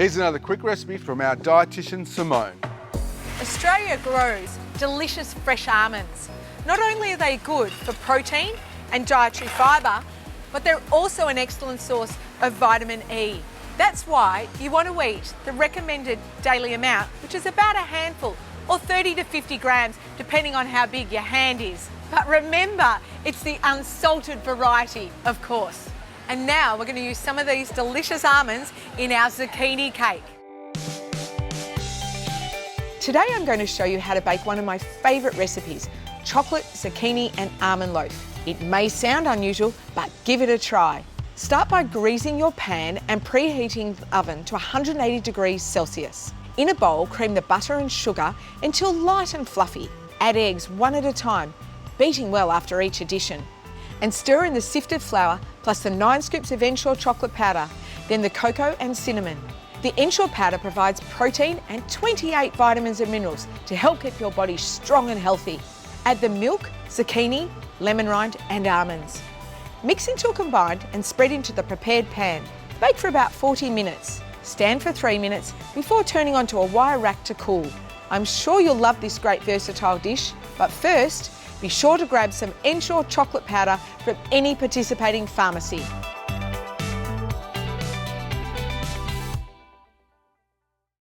Here's another quick recipe from our dietitian Simone. Australia grows delicious fresh almonds. Not only are they good for protein and dietary fibre, but they're also an excellent source of vitamin E. That's why you want to eat the recommended daily amount, which is about a handful or 30 to 50 grams, depending on how big your hand is. But remember, it's the unsalted variety, of course. And now we're going to use some of these delicious almonds in our zucchini cake. Today I'm going to show you how to bake one of my favourite recipes, chocolate, zucchini and almond loaf. It may sound unusual, but give it a try. Start by greasing your pan and preheating the oven to 180 degrees Celsius. In a bowl, cream the butter and sugar until light and fluffy. Add eggs one at a time, beating well after each addition. And stir in the sifted flour plus the 9 scoops of Ensure chocolate powder, then the cocoa and cinnamon. The Ensure powder provides protein and 28 vitamins and minerals to help keep your body strong and healthy. Add the milk, zucchini, lemon rind and almonds. Mix until combined and spread into the prepared pan. Bake for about 40 minutes. Stand for 3 minutes before turning onto a wire rack to cool. I'm sure you'll love this great versatile dish, but first, be sure to grab some Ensure chocolate powder from any participating pharmacy.